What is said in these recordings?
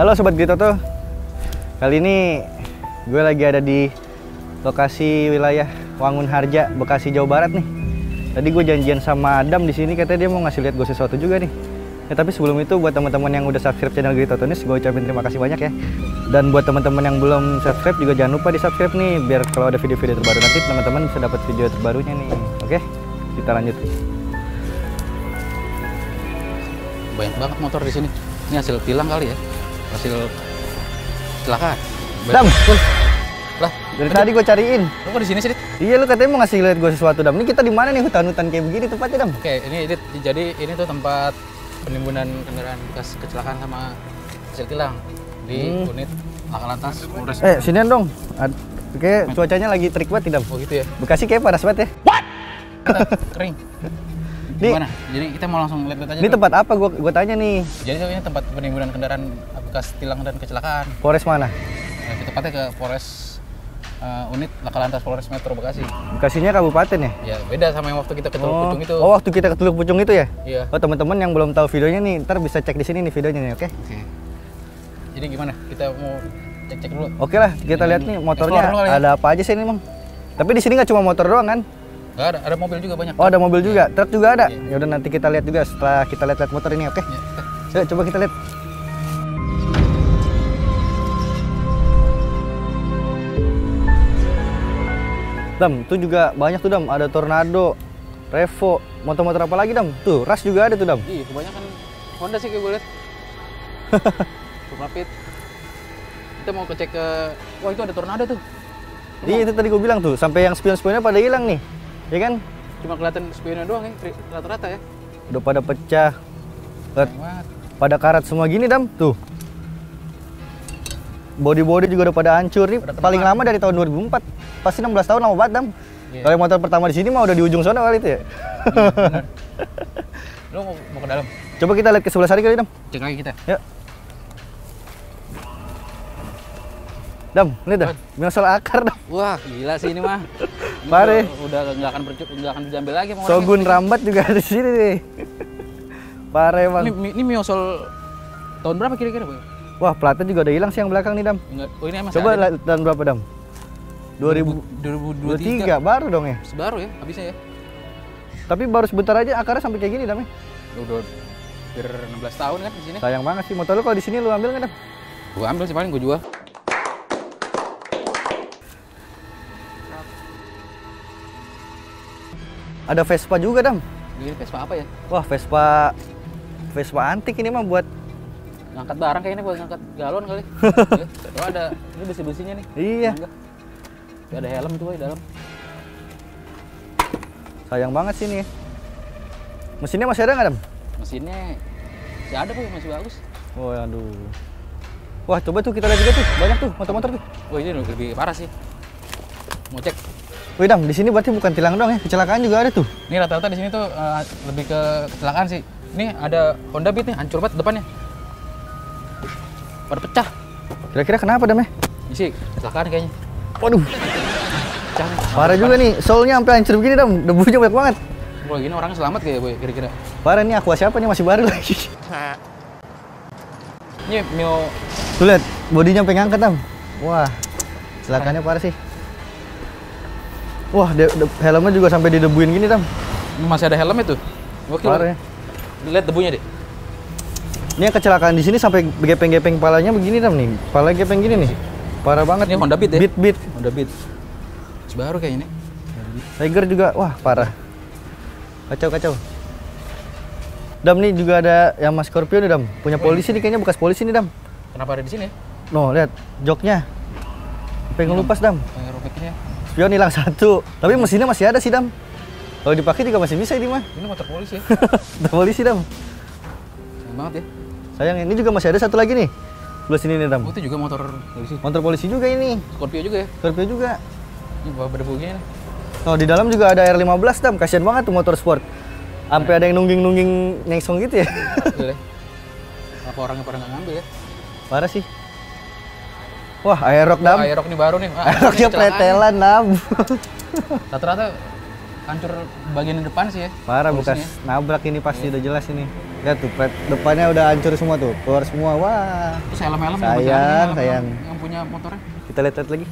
Halo Sobat Gritoto. Kali ini gue lagi ada di lokasi wilayah Wangun Harja, Bekasi, Jawa Barat nih. Tadi gue janjian sama Adam di sini, katanya dia mau ngasih lihat gue sesuatu juga nih. Ya, tapi sebelum itu buat teman-teman yang udah subscribe channel Gritoto News, gue ucapin terima kasih banyak ya. Dan buat teman-teman yang belum subscribe juga jangan lupa di subscribe nih, biar kalau ada video-video terbaru nanti teman-teman bisa dapat video terbarunya nih. Oke, kita lanjut. Banyak banget motor di sini. Ini hasil tilang kali ya, hasil kecelakaan. Dam, lah dari tadi gue cariin. Lu kok di sini sih, Dit? Iya, lu katanya mau ngasih lihat gue sesuatu, Dam. Ini kita di mana nih, hutan-hutan kayak begini tempatnya, Dam? Oke, ini Dit, jadi ini tuh tempat penimbunan kendaraan bekas kecelakaan sama hasil tilang di unit Laka Lantas Polres. Sinian dong. Kayak cuacanya lagi terik banget, Dam. Oh gitu ya. Bekasi kayak panas banget ya. Kering. Nih, Gimana? Jadi kita mau langsung lihat aja. ini tempat apa? Gue tanya nih. Jadi ini tempat penimbunan kendaraan bekas tilang dan kecelakaan. Polres mana? Nah, kita tepatnya ke Polres unit Laka Lantas Polres Metro Bekasi. Bekasinya kabupaten ya? Ya beda sama yang waktu kita ke Teluk Pucung itu. Oh, waktu kita ke Teluk Pucung itu ya? Iya. Oh, teman-teman yang belum tahu videonya nih, ntar bisa cek di sini nih videonya nih, oke? Oke. Jadi gimana? Kita mau cek-cek dulu. Oke lah, kita lihat nih motornya Explore dulu ya. ada apa aja sih ini, Bang? Tapi di sini nggak cuma motor doang kan? Nggak ada mobil juga banyak. Oh, ada mobil juga, truk juga ada. Iya. Ya udah, nanti kita lihat juga setelah kita lihat motor ini, oke? Ya, Coba kita lihat. Dam, itu juga banyak tuh, Dam. Ada Tornado, Revo, motor-motor apa lagi, Dam? Tuh, Rush juga ada tuh, Dam. Iya, kebanyakan Honda sih kayak gue lihat. Rapid. Kita mau cek ke, wah itu ada Tornado tuh. Iya, itu tadi gue bilang tuh, sampai yang spion-spionnya pada hilang nih. Ya kan? Cuma kelihatan spionnya doang ya, rata-rata ya. Udah pada pecah. Banget. Pada karat semua gini, Dam. Tuh. Body-body juga udah pada hancur nih. Paling lama dari tahun 2004. Pasti 16 tahun, lama banget, Dam. Iya. Kalau motor pertama di sini mah udah di ujung sana kali itu ya. Bener. Lu mau ke dalam? Coba kita lihat ke sebelah sana kali, Dam. Cek lagi kita. Yuk. Dam, lihat dah. Miosol akar, Dam. Wah, gila sih ini mah. Ini Pare. Udah nggak akan diambil lagi sama Shogun orangnya. Rambat juga ada di sini nih. Pare, Bang. Ini Miosol tahun berapa kira-kira, Boy? Wah, platnya juga udah hilang sih yang belakang nih, Dam. Enggak. Oh, ini masih Coba ada. lihat tahun berapa, Dam? 2023. baru dong ya. Baru ya, habisnya ya. Tapi baru sebentar aja akarnya sampai kayak gini, Dam. Udah hampir 16 tahun kan di sini. Sayang banget sih. Motor lu kalau di sini lu ambil nggak, Dam? Gua ambil sih, paling gua jual. Ada Vespa juga, Dam. Ini Vespa apa ya? Wah, Vespa antik ini mah buat Ngangkat barang kayaknya, buat ngangkat galon kali. Ya, oh, ada ini besi-besinya nih. iya. Enggak. Ada helm tuh di dalam. Sayang banget sih ini. Mesinnya masih ada nggak, Dam? Mesinnya masih ada, Boy, masih bagus. Oh, aduh. Wah, coba tuh kita lihat juga tuh. Banyak tuh motor-motor tuh. Wah, ini lebih parah sih. Mau cek. Wih, Dam, di sini berarti bukan tilang doang ya, kecelakaan juga ada tuh. Ini rata-rata di sini tuh lebih ke kecelakaan sih. Ini ada Honda Beat nih, hancur banget depannya. Pada pecah. Kira-kira kenapa, Dam ya? Ini sih kecelakaan kayaknya. Waduh, Pecah nih. parah juga nih. Soulnya sampai hancur begini, Dam. Debunya banyak banget. Kalau gini orangnya selamat kayak, Boy, kira-kira. Parah nih, Aqua siapa nih, masih baru lagi. Ini Mio. Tuh lihat, bodinya sampai ngangkat, Dam. Wah, kecelakaannya parah sih. Wah, helmnya juga sampai didebuin gini, Dam. Ini masih ada helmnya tuh. Gokil. Parah ya. Lihat debunya deh. Ini yang kecelakaan di sini sampai gepeng-gepeng palanya begini, Dam nih. Pala gepeng gini nih. Parah banget. Ini Honda Beat ya? Beat. Honda Beat. Masih baru kayak ini. Tiger juga, wah parah. Kacau. Dam, nih juga ada yang Mas Scorpio nih, Dam. Punya polisi nih, kayaknya bekas polisi nih, Dam. Kenapa ada di sini? No, lihat joknya. Sampai ngelupas, Dam. Kayak robek ini ya. Spion hilang satu. Tapi mesinnya masih ada sih, Dam. Kalau dipakai juga masih bisa ini mah. Ini motor polisi ya. Ada polisi, Dam. Sayang banget ya. Sayang, ini juga masih ada satu lagi nih. Sebelah sini nih, Dam. Oh, itu juga motor polisi. Motor polisi juga ini. Scorpio juga ya. Scorpio juga. Ini bawa berdebu gini nih. Oh, di dalam juga ada R15, Dam. Kasian banget tuh motor sport. Sampai ada yang nungging-nungging nyengsong gitu ya. Iya. Apa orangnya pada nggak ngambil ya? Parah sih. Wah, Aerox, Dam. Aerox ini baru nih. Aeroxnya kecelakaan. pretelan, Dam. Rata-rata hancur bagian depan sih ya. Parah, bekas Polusinya. nabrak ini pasti udah jelas ini. Lihat tuh, plat depannya udah hancur semua tuh, keluar semua. Wah. Terus helm-helm Sayang. yang punya motornya. Kita lihat lagi.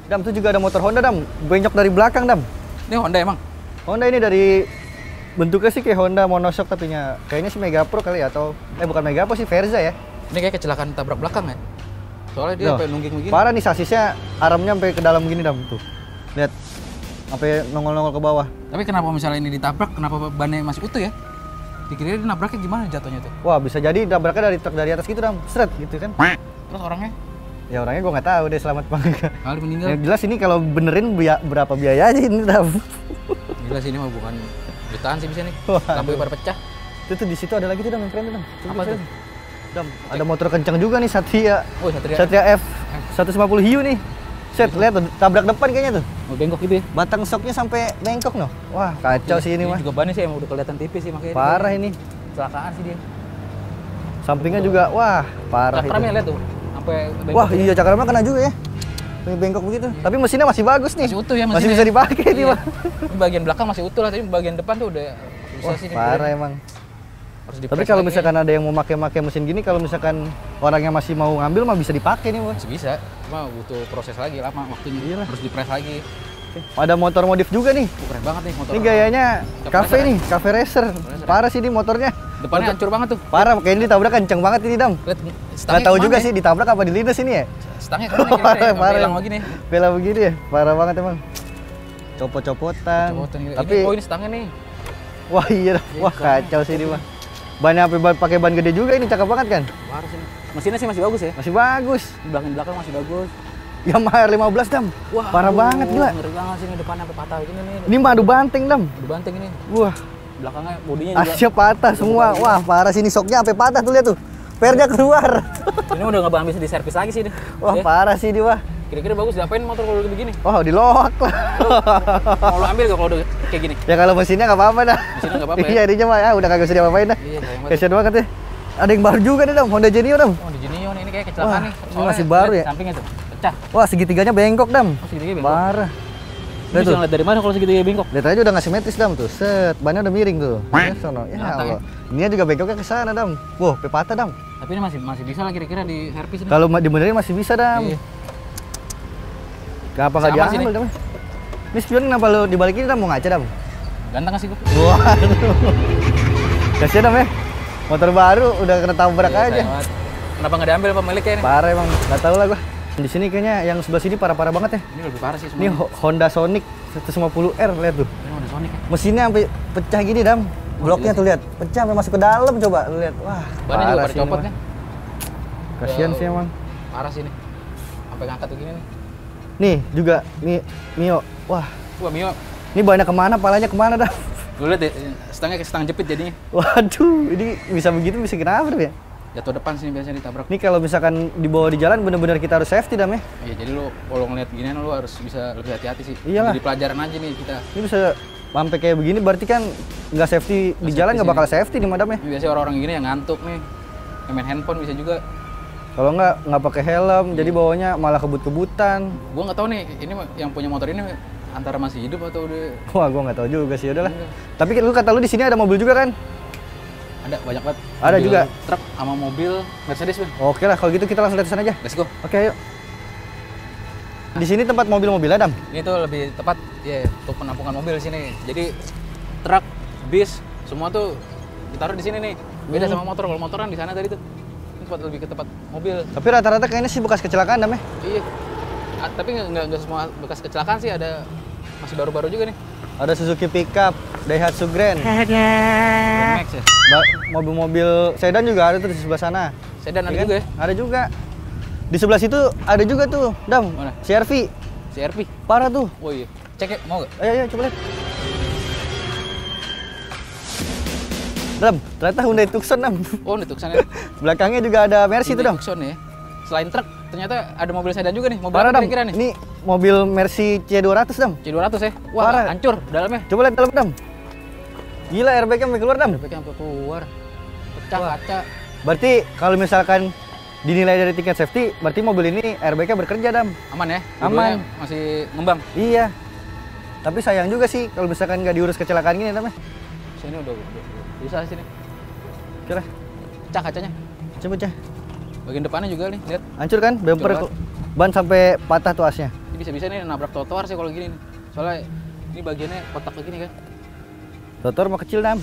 Dam, tuh juga ada motor Honda, Dam. Benyok dari belakang, Dam. Ini Honda emang? Honda ini dari bentuknya sih kayak Honda monoshock tapi kayaknya sih Mega Pro kali ya, atau bukan Mega Pro sih, Verza ya. Ini kayak kecelakaan tabrak belakang ya? Soalnya dia Loh, sampai nungging begini. parah nih, sasisnya armnya sampai ke dalam gini, Dam. Tuh. Lihat. Sampai nongol-nongol ke bawah. Tapi kenapa misalnya ini ditabrak, kenapa bannya masih utuh ya? Dikira dia nabraknya gimana jatuhnya tuh? Wah, bisa jadi nabraknya dari truk dari atas gitu, Dam. Seret gitu kan. Terus orangnya? Ya orangnya gua nggak tahu deh selamat apa enggak. Kali meninggal. Yang jelas ini kalau benerin berapa biaya aja ini, Dam. Gila sih ini mah bukan jutaan sih bisa nih. Waduh. Lampunya pada pecah. Itu tuh di situ ada lagi tuh, Dam, yang keren tuh, Dam. Coba Apa lihat. tuh? Dam, ada motor kencang juga nih, Satria. Oh, Satria. Satria F 150 hiu nih. Set, lihat tuh, tabrak depan kayaknya tuh. Mau bengkok gitu ya? Batang soknya sampai bengkok noh. Wah, kacau sih ini mah. juga bannya sih emang udah kelihatan tipis sih makanya. Parah ini. Kecelakaan sih dia. Sampingnya juga, wah, parah Cakramnya itu. lihat tuh. Sampai bengkok. Wah, iya cakramnya kena juga ya. Ini bengkok begitu. Tapi mesinnya masih bagus nih. Masih utuh ya Masih mesinnya. bisa dipakai nih, Iya. Bang. Ini bagian belakang masih utuh lah, tapi bagian depan tuh udah susah Wah, sih. parah emang. Harus Tapi kalau misalkan ada yang mau pakai mesin gini, kalau misalkan orangnya masih mau ngambil mah bisa dipakai nih, Bos. masih bisa, cuma butuh proses lagi lama waktunya. Iyalah. Harus dipres lagi. Ada motor modif juga nih. Keren banget nih motor. Ini gayanya cafe racer. nih, cafe racer. Parah sih ini motornya. Depannya hancur banget tuh. Parah, kayaknya ditabrak kenceng banget ini, Dam. Lihat Nggak tahu juga sih ditabrak apa dilindas ini ya. Stangnya kemana kira-kira? Parah. Hilang lagi nih. Bela begini ya, parah banget emang. Copot-copotan. Copotan gitu. Tapi Oh ini stangnya nih. wah iya, wah kacau sih ini mah. Bannya pakai ban gede juga ini, cakep banget kan? Parah sih. Mesinnya sih masih bagus ya. Masih bagus. Belakang masih bagus. Yamaha R15, Dam. Wah, Parah banget gila. Ngeri banget sih ini depannya sampai patah begini nih. Ini madu banteng, Dam. Udah banteng ini. Wah, Belakangnya bodinya juga. asnya patah semua. Wah, parah sini soknya sampai patah tuh, lihat tuh. Pernya keluar. Ini udah nggak bisa diservis lagi sih ini. Wah, Ya. parah sih dia, wah. Kira-kira bagus diapain motor kalau udah begini? Wah, diloak lah. Mau lo ambil gak kalau udah kayak gini? Ya kalau mesinnya nggak apa-apa dah. Mesinnya nggak apa-apa ya? Iya, ininya mah ya udah kagak usah diapa-apain dah. Iya, sayang banget. Kasian banget ya. Ada yang baru juga nih, Dam. Honda Genio, Dam. Oh, di Genio nih, ini kayak kecelakaan Wah, nih. ini masih baru ya? Sampingnya tuh, pecah. Wah, segitiganya bengkok, Dam. Oh, segitiga bengkok. Parah. Ini Lihat bisa tuh. ngeliat dari mana kalau segitiga bengkok? Lihat aja udah nggak simetris, Dam tuh. Set, bannya udah miring tuh. Ya, sono. Ya Rata, Allah. Ini juga bengkoknya ke sana, Dam. Wah, sampai patah, Dam. Tapi ini masih bisa lah kira-kira di servis ini. Kalau dibenerin masih bisa, Dam. Iya. Kenapa nggak Sama sih diambil, Dam? Ini spion kenapa lu dibalikin, Dam? Mau ngaca, Dam? Ganteng gak sih gua? Waduh. Kasian, Dam ya. Motor baru udah kena tabrak Iya, aja. sayang banget. Kenapa nggak diambil pemiliknya ini? Parah emang, nggak tahu lah gua. Di sini kayaknya yang sebelah sini parah-parah banget ya. Ini lebih parah sih Ini semua. Honda Sonic 150R, lihat tuh. Ini udah Sonic ya. Mesinnya sampai pecah gini, Dam. Bloknya tuh lihat, pecah sampai masuk ke dalam, coba lu lihat. Wah, Bannya juga pada sih ini copot mah. kan? Kasian Udah sih emang. Parah sih ini. Sampai ngangkat begini nih. Nih juga, nih Mio. Wah, Wah, Mio. ini banyak kemana, palanya kemana, Dam? Lu lihat deh, stangnya kayak stang jepit jadinya. Waduh, ini bisa begitu, bisa kenapa, Dam ya? Jatuh depan sini biasanya ditabrak. Ini kalau misalkan dibawa di jalan bener-bener kita harus safety, Dam ya? Iya, jadi lu kalau ngeliat ginian lu harus bisa lebih hati-hati sih. Iyalah. Jadi pelajaran aja nih kita. Ini bisa sampai kayak begini berarti kan nggak safety di jalan, nggak bakal safety nih, Madam ya? Ini biasanya orang-orang gini yang ngantuk nih. Yang main handphone bisa juga. Kalau nggak pakai helm, jadi bawanya malah kebut-kebutan. Gua nggak tahu nih, ini yang punya motor ini antara masih hidup atau udah Wah, gua nggak tahu juga sih, udahlah. Iya. Tapi lu kata lu di sini ada mobil juga kan? ada banyak banget. Ada Mobil juga? Truk sama mobil Mercedes, Bang. Oke lah, kalau gitu kita langsung lihat ke sana aja. Let's go. Oke, ayo. Di sini tempat mobil-mobil Adam. Ini tuh lebih tepat ya untuk penampungan mobil di sini. Jadi truk, bis, semua tuh ditaruh di sini nih. Beda sama motor. Kalau motoran di sana tadi tuh. Ini tempat lebih ke tempat mobil. Tapi rata-rata kayaknya sih bekas kecelakaan, Dam ya. Iya. Tapi nggak semua bekas kecelakaan sih, ada masih baru-baru juga nih. Ada Suzuki pickup, Daihatsu Grand. Grand Max ya. Mobil-mobil sedan juga ada tuh di sebelah sana. Sedan ada Iya kan? juga ya. Ada juga. Di sebelah situ ada juga tuh, Dam. Mana? CR-V. CR-V. Parah tuh. Oh iya. Cek ya, mau nggak? Ayo, coba lihat. Dam, ternyata Hyundai Tucson, Dam. Oh, ini Tucson ya. Belakangnya juga ada Mercy tuh, Dam. Tucson ya. Selain truk, ternyata ada mobil sedan juga nih. Mobil Parah, apa Dam. kira-kira nih? Ini mobil Mercy C200, Dam. C200 ya. Wah, Parah. hancur dalamnya. Coba lihat dalam, Dam. Gila, airbag-nya sampai keluar, Dam. Airbag-nya sampai keluar. Pecah Wah. kaca. Berarti kalau misalkan dinilai dari tingkat safety, berarti mobil ini airbag-nya bekerja, Dam. Aman ya? Aman. Dua-duanya masih ngembang. Iya. Tapi sayang juga sih kalau misalkan nggak diurus kecelakaan gini, Dam. Sini udah bisa sini. Kira. Pecah kacanya. Coba cah. Bagian depannya juga nih, lihat. Hancur kan? Bumper Hancur, ban sampai patah tuh asnya. Ini bisa-bisa nih nabrak trotoar sih kalau gini nih. Soalnya ini bagiannya kotak begini kan. Trotoar mah kecil, Dam.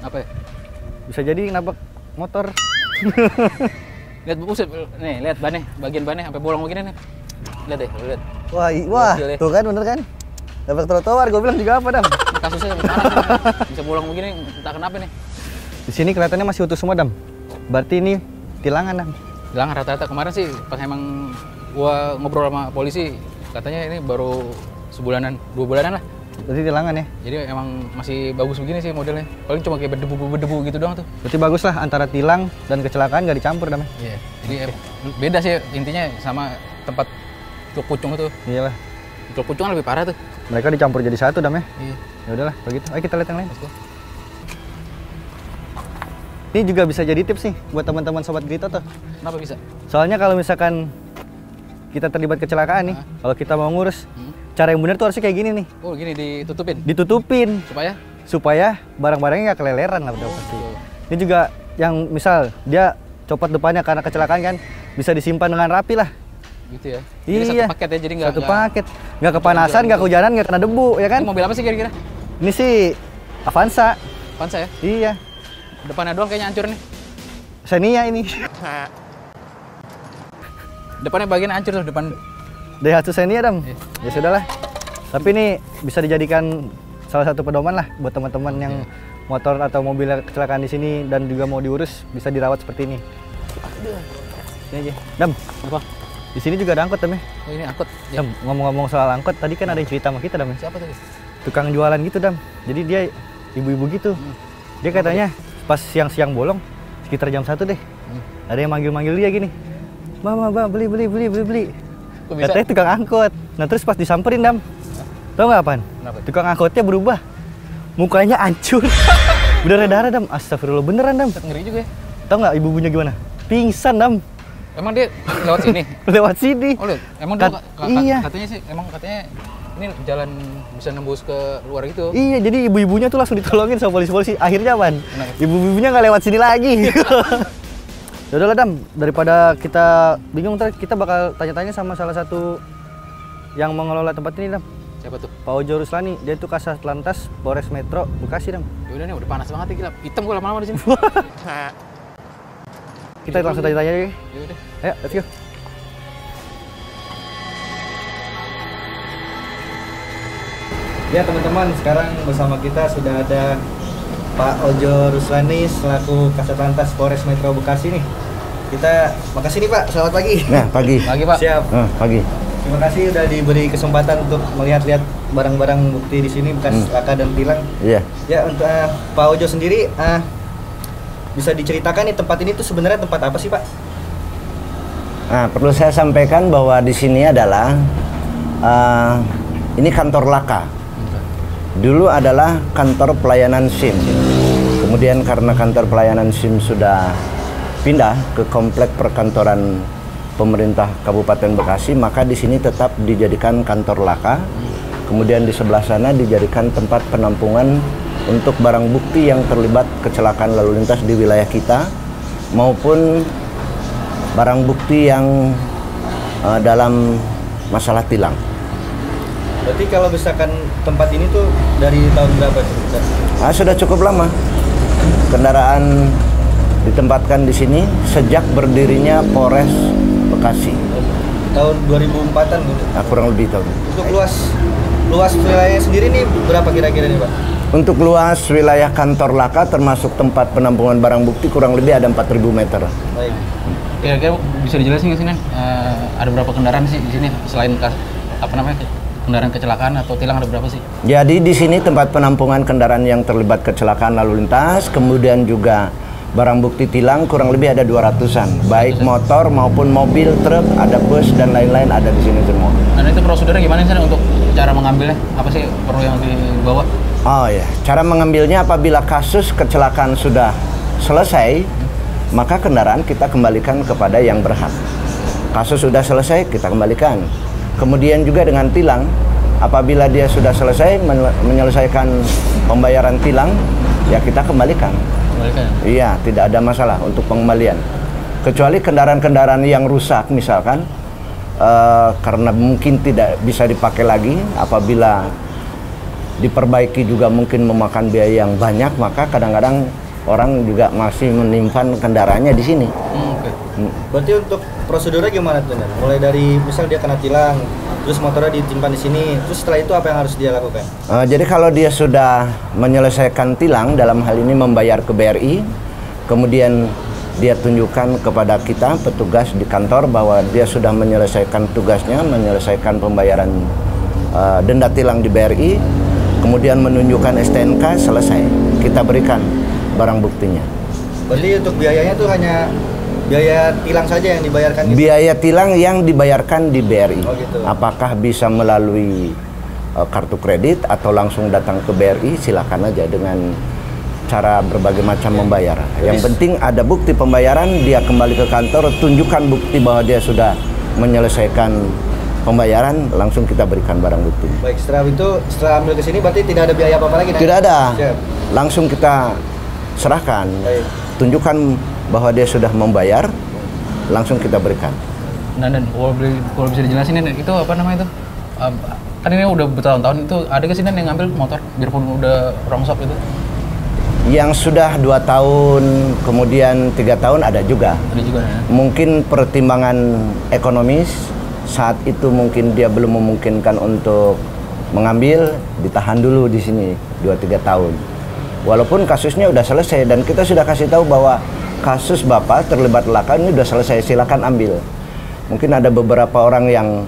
Apa ya? Bisa jadi nabrak motor. Lihat buset nih, lihat bannya, bagian bannya sampai bolong begini nih. Lihat deh, lihat. Wah, tuh kan bener kan? Nabrak trotoar, gue bilang juga apa, Dam? Ini kasusnya parah sih. Bisa bolong begini, entah kenapa nih. Di sini kelihatannya masih utuh semua, Dam. Berarti ini tilangan, Dam. Bilang rata-rata kemarin sih pas emang gua ngobrol sama polisi, katanya ini baru sebulanan, 2 bulanan lah. Berarti tilangan ya? Jadi emang masih bagus begini sih modelnya. Paling cuma kayak berdebu gitu doang tuh. Berarti bagus lah antara tilang dan kecelakaan nggak dicampur, Dam. Iya. Jadi beda sih intinya sama tempat teluk pucung itu. Iyalah. Teluk pucung kan lebih parah tuh. Mereka dicampur jadi satu, Dam ya? Iya. Ya udahlah, begitu. Ayo kita lihat yang lain. Let's go. Ini juga bisa jadi tips nih buat teman-teman sobat Grito tuh. Kenapa bisa? Soalnya kalau misalkan kita terlibat kecelakaan nih, kalau kita mau ngurus, cara yang benar tuh harusnya kayak gini nih. Oh gini ditutupin? Ditutupin. Supaya Barang-barangnya nggak keleleran lah udah pasti. Betul. Ini juga yang misal dia copot depannya karena kecelakaan kan, bisa disimpan dengan rapi lah. Gitu ya? Jadi Iya. satu paket ya, jadi nggak... Satu paket. Nggak kepanasan, nggak kehujanan, nggak kena debu, ya kan? Ini mobil apa sih kira-kira? Ini sih Avanza. Avanza ya? Iya. Depannya doang kayaknya hancur nih. Xenia ini. Depannya bagian hancur tuh, depan. Daihatsu Xenia, Dam. Iya. Ya sudahlah. Tapi ini bisa dijadikan salah satu pedoman lah buat teman-teman yang motor atau mobil kecelakaan di sini dan juga mau diurus, bisa dirawat seperti ini. Ini aja. Dam. Apa? Di sini juga ada angkot, Dam ya. Oh ini angkot. Ya. Dam, ngomong-ngomong soal angkot, tadi kan ada yang cerita sama kita, Dam ya. Siapa tadi? Tukang jualan gitu, Dam. Jadi dia ibu-ibu gitu. Dia katanya pas siang-siang bolong sekitar jam 1 deh. Ada yang manggil-manggil dia gini. Mbak, beli. Kok bisa? Katanya tukang angkot. Nah terus pas disamperin, Dam. Tahu nggak apaan? Kenapa? Tukang angkotnya berubah. Mukanya hancur. Berdarah-darah, Dam. Astagfirullah, beneran, Dam. Ngeri juga ya. Tahu nggak ibu-ibunya gimana? Pingsan, Dam. Emang dia lewat sini? Lewat sini. Oh lihat, emang iya. katanya sih, katanya ini jalan bisa nembus ke luar gitu. Iya, jadi ibu-ibunya tuh langsung ditolongin sama polisi-polisi. Akhirnya, apaan? Kenapa? Ibu-ibunya nggak lewat sini lagi. Yaudahlah, Dam, daripada kita bingung, ntar kita bakal tanya-tanya sama salah satu yang mengelola tempat ini, Dam. Siapa tuh? Pak Ojo Ruslani, dia itu Kasat Lantas Polres Metro Bekasi, Dam. Yaudah nih, udah panas banget nih, gila. Hitam gua lama-lama di sini. Kita langsung tanya-tanya aja. Yaudah. Ayo, let's go. Ya teman-teman, sekarang bersama kita sudah ada Pak Ojo Ruslani selaku Kasat Lantas Polres Metro Bekasi nih. Kita makasih nih Pak, selamat pagi. Nah, pagi. Pagi, Pak. Siap. Pagi. Terima kasih udah diberi kesempatan untuk melihat-lihat barang-barang bukti di sini bekas laka dan tilang. Iya. Ya untuk Pak Ojo sendiri bisa diceritakan nih tempat ini tuh sebenarnya tempat apa sih Pak? Nah, perlu saya sampaikan bahwa di sini adalah ini kantor laka. Dulu adalah kantor pelayanan SIM. Kemudian karena kantor pelayanan SIM sudah pindah ke komplek perkantoran pemerintah Kabupaten Bekasi, maka di sini tetap dijadikan kantor laka. Kemudian di sebelah sana dijadikan tempat penampungan untuk barang bukti yang terlibat kecelakaan lalu lintas di wilayah kita, maupun barang bukti yang dalam masalah tilang. Berarti kalau misalkan tempat ini tuh dari tahun berapa sih? Sudah cukup lama. Kendaraan ditempatkan di sini sejak berdirinya Polres Bekasi. Tahun 2004-an gitu. Kurang lebih tahun. Untuk luas wilayah sendiri nih berapa kira-kira nih Pak? Untuk luas wilayah kantor laka termasuk tempat penampungan barang bukti kurang lebih ada 4.000 meter. Baik. Kira-kira bisa dijelasin nggak sih, Nen? Ada berapa kendaraan sih di sini selain kendaraan kecelakaan atau tilang, ada berapa sih? Jadi di sini tempat penampungan kendaraan yang terlibat kecelakaan lalu lintas, kemudian juga barang bukti tilang kurang lebih ada 200-an, baik motor maupun mobil, truk, ada bus dan lain-lain ada di sini semua. Dan itu prosedurnya gimana sih untuk cara mengambilnya? Apa sih perlu yang dibawa? Oh ya, cara mengambilnya apabila kasus kecelakaan sudah selesai, maka kendaraan kita kembalikan kepada yang berhak. Kasus sudah selesai, kita kembalikan. Kemudian juga dengan tilang, apabila dia sudah selesai menyelesaikan pembayaran tilang, ya kita kembalikan. Iya, tidak ada masalah untuk pengembalian. Kecuali kendaraan-kendaraan yang rusak misalkan, karena mungkin tidak bisa dipakai lagi, apabila diperbaiki juga mungkin memakan biaya yang banyak, maka kadang-kadang orang juga masih menyimpan kendaraannya di sini. Berarti untuk prosedurnya gimana tuh? Mulai dari misal dia kena tilang, terus motornya disimpan di sini, terus setelah itu apa yang harus dia lakukan? Jadi kalau dia sudah menyelesaikan tilang, dalam hal ini membayar ke BRI, kemudian dia tunjukkan kepada kita petugas di kantor bahwa dia sudah menyelesaikan tugasnya, menyelesaikan pembayaran denda tilang di BRI, kemudian menunjukkan STNK, selesai. Kita berikan barang buktinya. Berarti untuk biayanya tuh hanya biaya tilang saja yang dibayarkan gitu? Biaya tilang yang dibayarkan di BRI. Oh gitu. Apakah bisa melalui kartu kredit atau langsung datang ke BRI, silakan aja dengan cara berbagai macam membayar. Yang penting ada bukti pembayaran, dia kembali ke kantor, tunjukkan bukti bahwa dia sudah menyelesaikan pembayaran, langsung kita berikan barang bukti. Baik, setelah ambil ke sini berarti tidak ada biaya apa-apa lagi? Tidak ada. Siap. Langsung kita serahkan. Baik. Tunjukkan bahwa dia sudah membayar, langsung kita berikan. Nah, dan kalau bisa dijelasin itu apa namanya itu? Kan ini udah bertahun-tahun, itu ada gak sih yang ngambil motor biarpun udah rongsok itu? Yang sudah 2 tahun, kemudian 3 tahun ada juga. Ada juga ya? Mungkin pertimbangan ekonomis saat itu mungkin dia belum memungkinkan untuk mengambil, ditahan dulu di sini 2-3 tahun. Walaupun kasusnya udah selesai dan kita sudah kasih tahu bahwa kasus Bapak terlibat laka ini udah selesai, silakan ambil. Mungkin ada beberapa orang yang,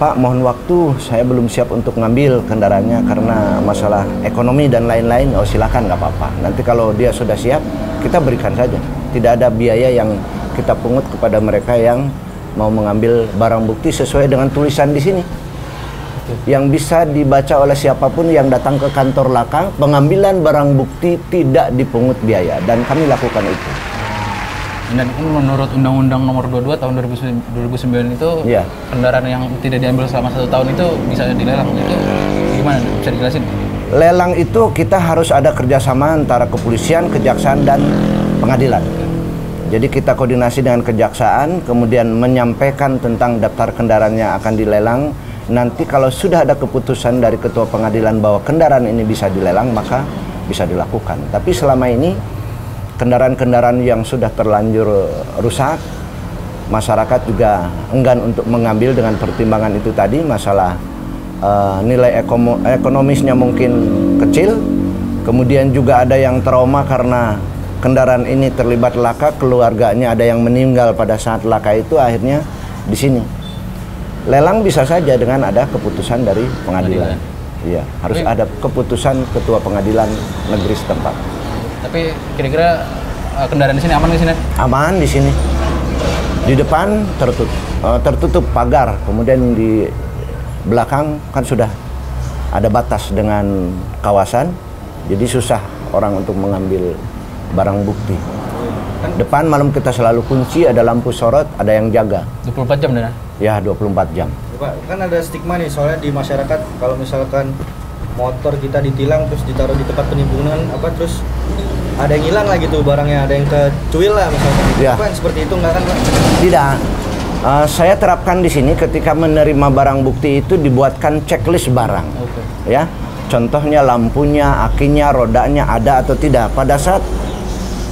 Pak, mohon waktu, saya belum siap untuk ngambil kendaraannya karena masalah ekonomi dan lain-lain. Oh silakan, nggak apa-apa. Nanti kalau dia sudah siap, kita berikan saja. Tidak ada biaya yang kita pungut kepada mereka yang mau mengambil barang bukti sesuai dengan tulisan di sini. Yang bisa dibaca oleh siapapun yang datang ke kantor laka, pengambilan barang bukti tidak dipungut biaya, dan kami lakukan itu. Dan menurut Undang-Undang Nomor 22 tahun 2009 itu, ya, kendaraan yang tidak diambil selama 1 tahun itu bisa dilelang. Itu gimana? Bisa dijelasin? Lelang itu kita harus ada kerjasama antara kepolisian, kejaksaan, dan pengadilan. Jadi kita koordinasi dengan kejaksaan, kemudian menyampaikan tentang daftar kendaraan yang akan dilelang. Nanti kalau sudah ada keputusan dari ketua pengadilan bahwa kendaraan ini bisa dilelang, maka bisa dilakukan. Tapi selama ini kendaraan-kendaraan yang sudah terlanjur rusak, masyarakat juga enggan untuk mengambil dengan pertimbangan itu tadi, masalah nilai ekonomisnya mungkin kecil, kemudian juga ada yang trauma karena kendaraan ini terlibat laka, keluarganya ada yang meninggal pada saat laka itu, akhirnya di sini. Lelang bisa saja dengan ada keputusan dari pengadilan. Iya, harus ada keputusan ketua pengadilan negeri setempat. Tapi kira-kira kendaraan di sini aman di sini? Aman di sini. Di depan tertutup pagar, kemudian di belakang kan sudah ada batas dengan kawasan, jadi susah orang untuk mengambil barang bukti. Depan malam kita selalu kunci, ada lampu sorot, ada yang jaga. 24 jam dan? Ya, 24 jam. Pak, kan ada stigma nih soalnya di masyarakat kalau misalkan motor kita ditilang terus ditaruh di tempat penimbunan terus ada yang hilang lah gitu barangnya, ada yang kecuil lah misalkan. Ya. Apa seperti itu enggak kan, Pak? Tidak. Saya terapkan di sini ketika menerima barang bukti itu dibuatkan checklist barang. Ya. Contohnya lampunya, akinya, rodanya ada atau tidak. Pada saat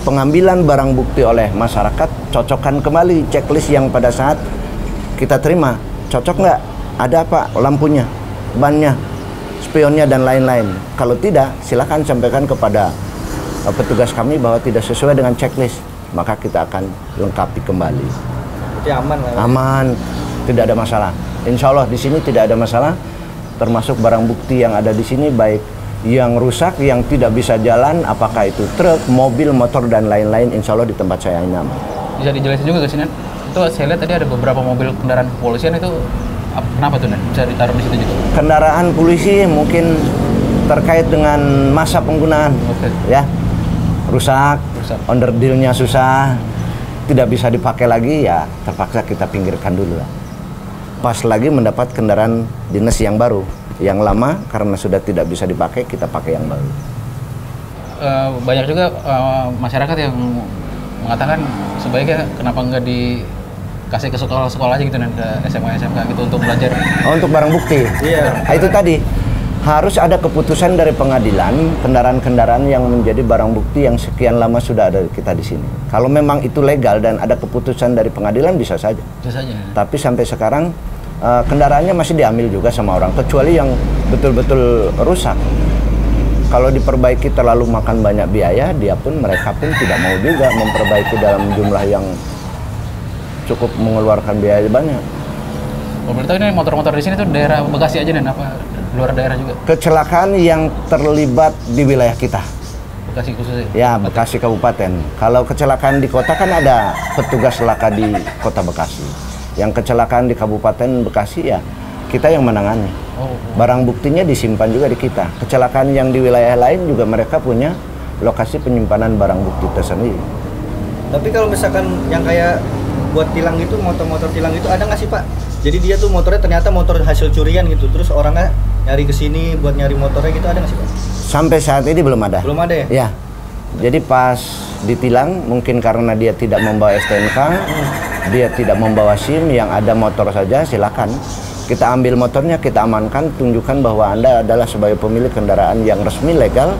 pengambilan barang bukti oleh masyarakat, cocokkan kembali checklist yang pada saat kita terima. Cocok nggak? Ada apa? Lampunya, bannya, spionnya, dan lain-lain. Kalau tidak, silakan sampaikan kepada petugas kami bahwa tidak sesuai dengan checklist. Maka kita akan lengkapi kembali. Jadi aman lah. Aman, tidak ada masalah. Insya Allah di sini tidak ada masalah. Termasuk barang bukti yang ada di sini, baik yang rusak, yang tidak bisa jalan, apakah itu truk, mobil, motor, dan lain-lain, insya Allah di tempat saya ini aman. Bisa dijelasin juga ke sini? Itu saya lihat tadi ada beberapa mobil kendaraan kepolisian itu, kenapa tuh, Nen? Bisa ditaruh di situ juga? Kendaraan polisi mungkin terkait dengan masa penggunaan, ya, rusak, Onderdilnya susah, tidak bisa dipakai lagi, ya terpaksa kita pinggirkan dulu lah. Pas lagi mendapat kendaraan dinas yang baru, yang lama karena sudah tidak bisa dipakai, kita pakai yang baru. Banyak juga masyarakat yang mengatakan sebaiknya kenapa nggak dikasih ke sekolah-sekolah aja gitu, dan ke SMA SMK gitu untuk belajar. Oh, untuk barang bukti. Iya. Nah, itu tadi harus ada keputusan dari pengadilan kendaraan-kendaraan yang menjadi barang bukti yang sekian lama sudah ada kita di sini. Kalau memang itu legal dan ada keputusan dari pengadilan bisa saja. Bisa saja. Tapi sampai sekarang kendaraannya masih diambil juga sama orang, kecuali yang betul-betul rusak. Kalau diperbaiki terlalu makan banyak biaya, mereka pun tidak mau juga memperbaiki dalam jumlah yang cukup mengeluarkan biaya banyak. Pemerintah ini motor-motor di sini tuh daerah Bekasi aja, dan apa luar daerah juga? Kecelakaan yang terlibat di wilayah kita. Bekasi khususnya? Ya, Bekasi Kabupaten. Kalau kecelakaan di kota kan ada petugas laka di Kota Bekasi. Yang kecelakaan di Kabupaten Bekasi ya kita yang menangani. Barang buktinya disimpan juga di kita. Kecelakaan yang di wilayah lain juga mereka punya lokasi penyimpanan barang bukti tersendiri. Tapi kalau misalkan yang kayak buat tilang gitu, motor-motor tilang itu ada nggak sih Pak? Jadi dia tuh motornya ternyata motor hasil curian gitu, terus orangnya nyari ke sini buat nyari motornya gitu, ada nggak sih Pak? Sampai saat ini belum ada. Belum ada ya? Ya. Jadi pas ditilang mungkin karena dia tidak membawa STNK, dia tidak membawa SIM, yang ada motor saja, silakan. Kita ambil motornya, kita amankan, tunjukkan bahwa Anda adalah sebagai pemilik kendaraan yang resmi legal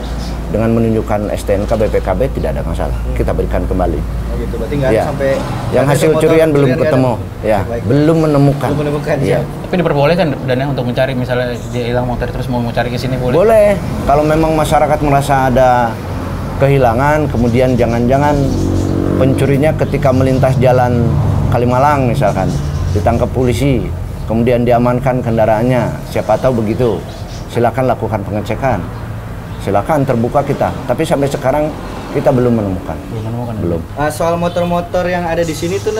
dengan menunjukkan STNK BPKB, tidak ada masalah. Kita berikan kembali. Oh gitu, berarti nggak ada Ya. sampai Yang hasil curian belum ketemu, ya, belum menemukan. Belum menemukan, Ya. siap. Tapi diperbolehkan Dana untuk mencari, misalnya dia hilang motor terus mau cari ke sini boleh? Boleh. Kalau memang masyarakat merasa ada kehilangan, kemudian jangan-jangan pencurinya ketika melintas jalan Kalimalang misalkan, ditangkap polisi, kemudian diamankan kendaraannya, siapa tahu begitu. Silakan lakukan pengecekan. Silakan, terbuka kita. Tapi sampai sekarang kita belum menemukan. Belum menemukan. Belum. Soal motor-motor yang ada di sini tuh,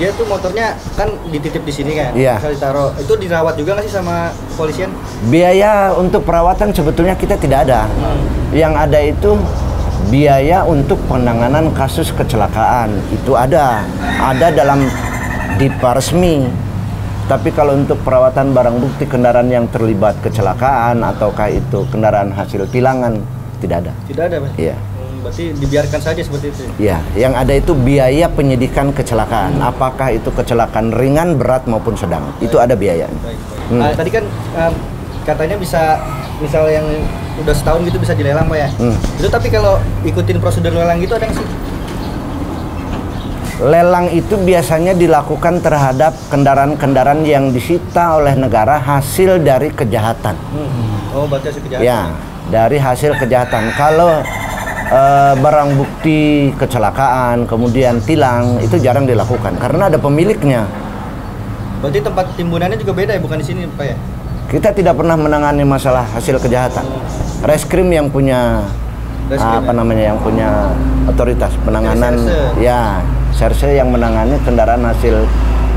dia tuh motornya kan dititip di sini kan? Iya. Bisa ditaruh. Itu dirawat juga nggak sih sama kepolisian? Biaya untuk perawatan sebetulnya kita tidak ada. Yang ada itu biaya untuk penanganan kasus kecelakaan. Itu ada dalam DIPA resmi. Tapi kalau untuk perawatan barang bukti kendaraan yang terlibat kecelakaan ataukah itu kendaraan hasil tilangan, tidak ada. Tidak ada Pak? Iya. Berarti dibiarkan saja seperti itu? Iya, yang ada itu biaya penyidikan kecelakaan. Apakah itu kecelakaan ringan, berat maupun sedang. Itu ada biayanya. Baik. Tadi kan katanya bisa, misal yang udah setahun gitu bisa dilelang Pak ya? Itu tapi kalau ikutin prosedur lelang gitu ada nggak sih? Lelang itu biasanya dilakukan terhadap kendaraan-kendaraan yang disita oleh negara hasil dari kejahatan. Oh, berarti hasil kejahatan? Ya, dari hasil kejahatan. Kalau barang bukti kecelakaan, kemudian tilang, itu jarang dilakukan karena ada pemiliknya. Berarti tempat timbunannya juga beda ya, bukan di sini Pak ya? Kita tidak pernah menangani masalah hasil kejahatan. Reskrim yang punya yang punya otoritas penanganan, ya, serse yang menangani kendaraan hasil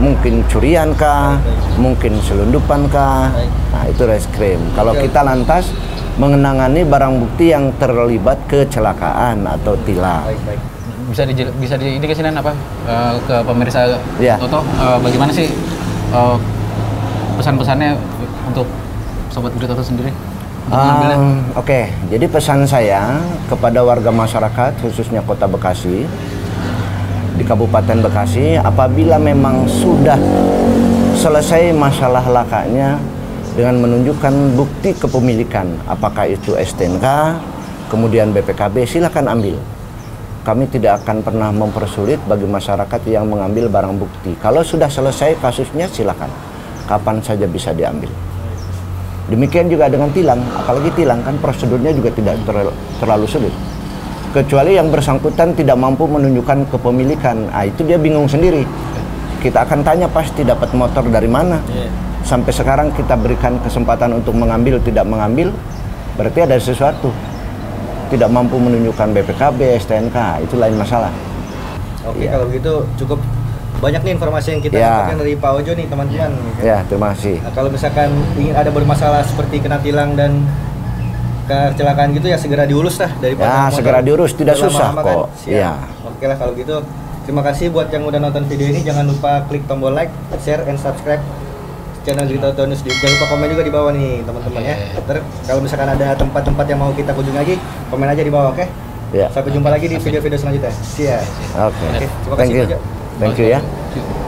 mungkin curian kah, mungkin selundupan kah. Nah, itu reskrim. Kalau kita lantas menangani barang bukti yang terlibat kecelakaan atau tilang. Baik. Bisa diindikasikan apa ke pemirsa Ya. Toto, bagaimana sih pesan-pesannya untuk Sobat Grid Toto sendiri? Oke, jadi pesan saya kepada warga masyarakat khususnya Kota Bekasi, di Kabupaten Bekasi, apabila memang sudah selesai masalah lakanya dengan menunjukkan bukti kepemilikan, apakah itu STNK, kemudian BPKB, silakan ambil. Kami tidak akan pernah mempersulit bagi masyarakat yang mengambil barang bukti. Kalau sudah selesai kasusnya, silakan. Kapan saja bisa diambil. Demikian juga dengan tilang, apalagi tilang kan prosedurnya juga tidak terlalu sulit. Kecuali yang bersangkutan tidak mampu menunjukkan kepemilikan, itu dia bingung sendiri. Kita akan tanya pasti dapat motor dari mana. Sampai sekarang kita berikan kesempatan untuk mengambil, tidak mengambil, berarti ada sesuatu. Tidak mampu menunjukkan BPKB, STNK, itu lain masalah. Oke, kalau begitu cukup banyak nih informasi yang kita dapatkan dari Pak Ojo nih teman-teman. Ya, terima kasih. Nah, kalau misalkan ingin ada bermasalah seperti kena tilang dan kecelakaan gitu ya segera diurus lah daripada Ya, motor segera diurus, tidak udah susah lama-lama kan. kok. Siap. Iya. Oke lah kalau gitu. Terima kasih buat yang udah nonton video ini. Jangan lupa klik tombol like, share, and subscribe channel Gita Auto News. Jangan lupa komen juga di bawah nih teman-teman ya. Ntar kalau misalkan ada tempat-tempat yang mau kita kunjungi lagi, komen aja di bawah, oke? Ya. Sampai jumpa lagi di video-video selanjutnya. Siap. Oke. Oke, terima Thank kasih, you. Jojo. Thank you ya.